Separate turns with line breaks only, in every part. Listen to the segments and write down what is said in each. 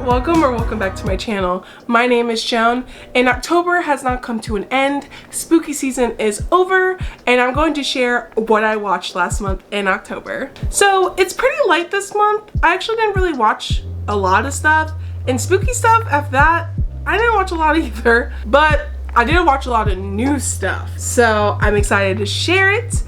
welcome back to my channel. My name is Joan, and October has now come to an end. Spooky season is over, and I'm going to share what I watched last month in October. So it's pretty light this month. I actually didn't really watch a lot of stuff, and spooky stuff after that, I didn't watch a lot either, but I did watch a lot of new stuff. So I'm excited to share it.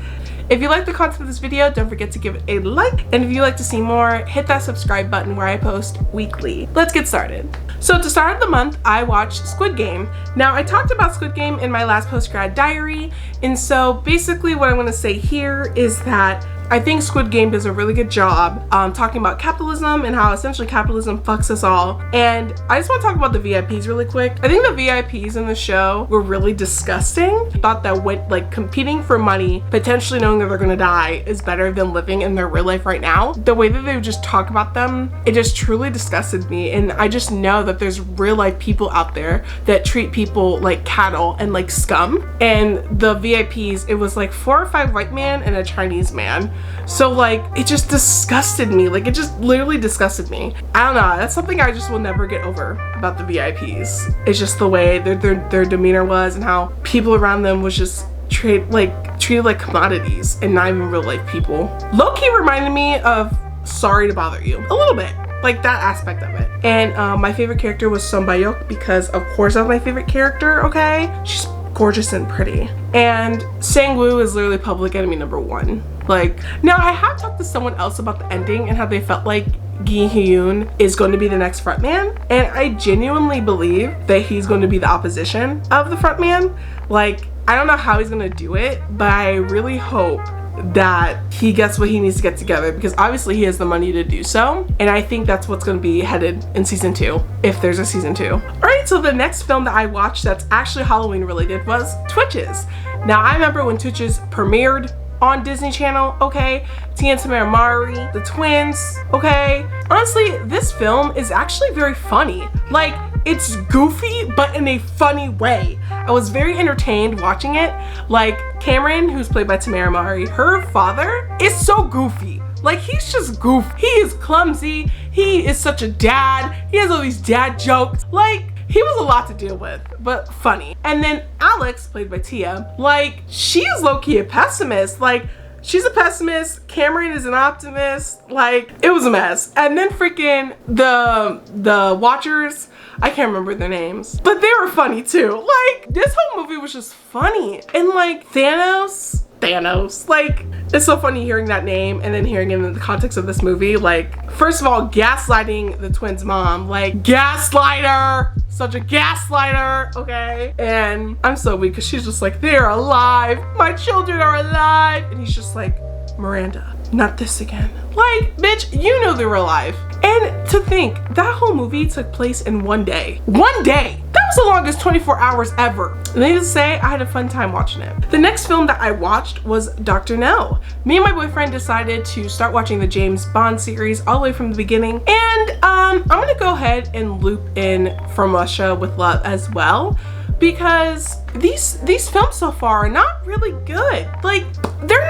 If you like the content of this video, don't forget to give it a like. And if you'd like to see more, hit that subscribe button where I post weekly. Let's get started. So to start the month, I watched Squid Game. Now I talked about Squid Game in my last post-grad diary. And so basically what I'm gonna say here is that I think Squid Game does a really good job talking about capitalism and how essentially capitalism fucks us all. And I just want to talk about the VIPs really quick. I think the VIPs in the show were really disgusting. I thought that like competing for money, potentially knowing that they're gonna die, is better than living in their real life right now. The way that they would just talk about them, it just truly disgusted me. And I just know that there's real life people out there that treat people like cattle and like scum. And the VIPs, it was like 4 or 5 white men and a Chinese man. So like, it just disgusted me. Like, it just literally disgusted me. I don't know, that's something I just will never get over about the VIPs. It's just the way their demeanor was and how people around them was just treated like commodities and not even real life people. Low-key reminded me of Sorry to Bother You a little bit, like that aspect of it. And my favorite character was Son Bayok because of course that's my favorite character, okay? She's gorgeous and pretty. And Sang-woo is literally public enemy #1. Like, now I have talked to someone else about the ending and how they felt like Gi Hyun is going to be the next frontman, and I genuinely believe that he's going to be the opposition of the frontman. Like, I don't know how he's going to do it, but I really hope that he gets what he needs to get together, because obviously he has the money to do so, and I think that's what's going to be headed in season 2, if there's a season 2. Alright, so the next film that I watched that's actually Halloween related was Twitches. Now I remember when Twitches premiered on Disney Channel, okay? Tia and Tamera Mari, the twins, okay? Honestly, this film is actually very funny. Like, it's goofy, but in a funny way. I was very entertained watching it. Like, Cameron, who's played by Tamera Mari, her father is so goofy. Like, he's just goofy. He is clumsy. He is such a dad. He has all these dad jokes. Like, he was a lot to deal with, but funny. And then Alex, played by Tia, like, she is low-key a pessimist. Like, she's a pessimist, Cameron is an optimist. Like, it was a mess. And then freaking the Watchers, I can't remember their names, but they were funny too. Like, this whole movie was just funny. And like, Thanos, like, it's so funny hearing that name and then hearing it in the context of this movie. Like, first of all, gaslighting the twins' mom, like, gaslighter, such a gaslighter, okay? And I'm so weak because she's just like, they're alive, my children are alive, and he's just like, Miranda, not this again. Like, bitch, you know they were alive. And to think, that whole movie took place in one day. One day! That was the longest 24 hours ever. Needless to say, I had a fun time watching it. The next film that I watched was Dr. No. Me and my boyfriend decided to start watching the James Bond series all the way from the beginning. And I'm gonna go ahead and loop in From Russia with Love as well, because these films so far are not really good. Like, they're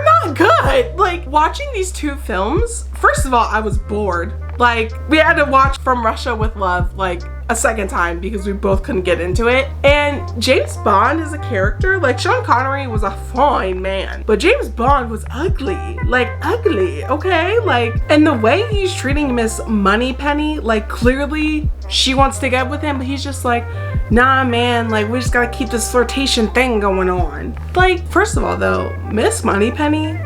not good. Like, watching these 2 films, first of all, I was bored. Like, we had to watch From Russia with Love like a second time because we both couldn't get into it. And James Bond as a character, like, Sean Connery was a fine man, but James Bond was ugly, like ugly, okay? Like, and the way he's treating Miss Moneypenny, like, clearly she wants to get with him, but he's just like, nah man, like, we just gotta keep this flirtation thing going on. Like, first of all though, Miss Moneypenny,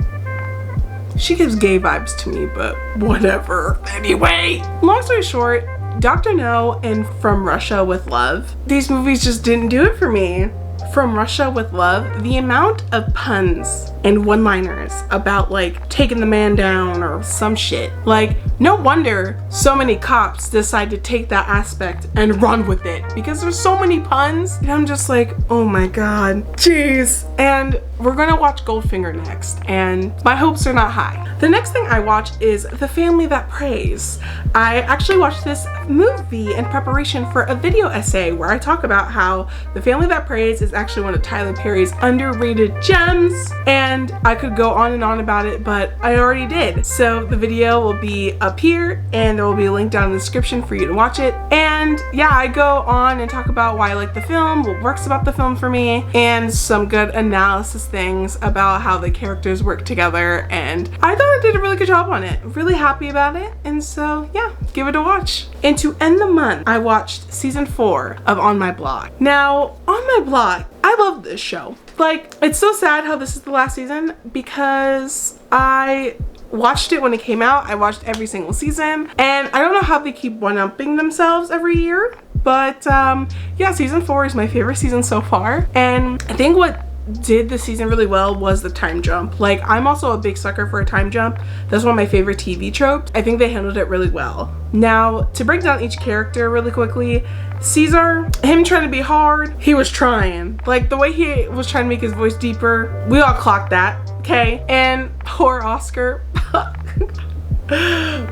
she gives gay vibes to me, but whatever. Anyway, long story short, Dr. No and From Russia with Love, these movies just didn't do it for me. From Russia with Love, the amount of puns and one-liners about like taking the man down or some shit. Like, no wonder so many cops decide to take that aspect and run with it, because there's so many puns. And I'm just like, oh my god, jeez. And we're gonna watch Goldfinger next, and my hopes are not high. The next thing I watched is The Family That Prays. I actually watched this movie in preparation for a video essay where I talk about how The Family That Prays is actually one of Tyler Perry's underrated gems, and and I could go on and on about it, but I already did. So the video will be up here and there will be a link down in the description for you to watch it. And yeah, I go on and talk about why I like the film, what works about the film for me, and some good analysis things about how the characters work together, and I thought I did a really good job on it. Really happy about it, and so yeah, give it a watch. And to end the month, I watched season 4 of On My Block. Now, On My Block, I love this show. Like, it's so sad how this is the last season because I watched it when it came out. I watched every single season, and I don't know how they keep one-upping themselves every year, but yeah, season 4 is my favorite season so far. And I think what did the season really well was the time jump. Like, I'm also a big sucker for a time jump. That's one of my favorite TV tropes. I think they handled it really well. Now, to break down each character really quickly, Caesar, him trying to be hard, he was trying. Like, the way he was trying to make his voice deeper, we all clocked that, okay? And poor Oscar.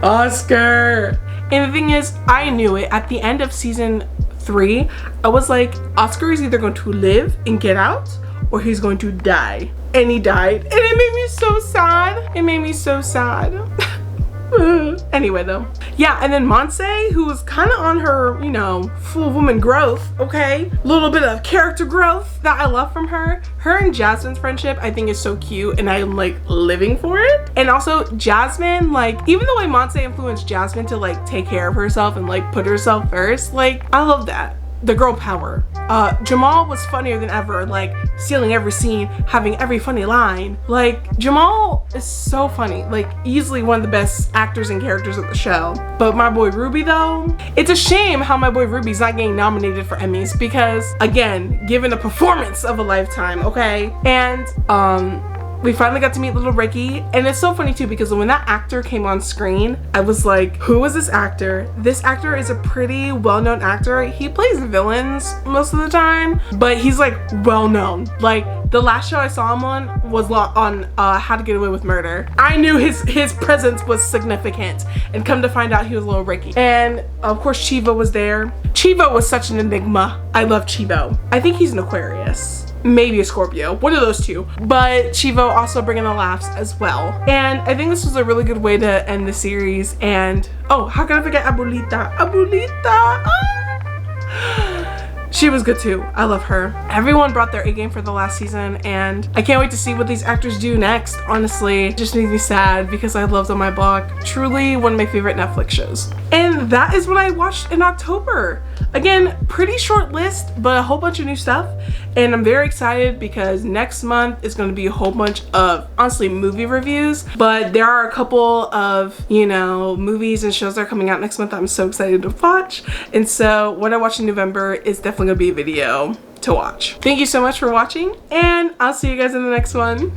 Oscar. And the thing is, I knew it. At the end of season 3, I was like, Oscar is either going to live and get out, or he's going to die. And he died. And it made me so sad. It made me so sad. Anyway though. Yeah, and then Monse, who was kind of on her, you know, full woman growth, okay? A little bit of character growth that I love from her. Her and Jasmine's friendship I think is so cute, and I'm like living for it. And also Jasmine, like, even the way Monse influenced Jasmine to like take care of herself and like put herself first, like, I love that. The girl power. Jamal was funnier than ever, like stealing every scene, having every funny line. Like, Jamal is so funny, like easily one of the best actors and characters of the show. But my boy Ruby though, it's a shame how my boy Ruby's not getting nominated for Emmys because, again, given a performance of a lifetime, okay? And we finally got to meet little Ricky, and it's so funny too because when that actor came on screen, I was like, who is this actor? This actor is a pretty well-known actor. He plays villains most of the time, but he's like well-known. Like, the last show I saw him on was on How to Get Away with Murder. I knew his presence was significant, and come to find out he was little Ricky. And of course Chivo was there. Chivo was such an enigma. I love Chivo. I think he's an Aquarius. Maybe a Scorpio, one of those two, but Chivo also bringing the laughs as well. And I think this was a really good way to end the series. And oh, how can I forget Abuelita? Abuelita! She was good too. I love her. Everyone brought their A game for the last season, and I can't wait to see what these actors do next. Honestly, it just makes me sad because I loved On My Block. Truly one of my favorite Netflix shows. And that is what I watched in October. Again, pretty short list, but a whole bunch of new stuff. And I'm very excited because next month is going to be a whole bunch of, honestly, movie reviews. But there are a couple of, you know, movies and shows that are coming out next month that I'm so excited to watch. And so what I watched in November is definitely going to be a video to watch. Thank you so much for watching, and I'll see you guys in the next one.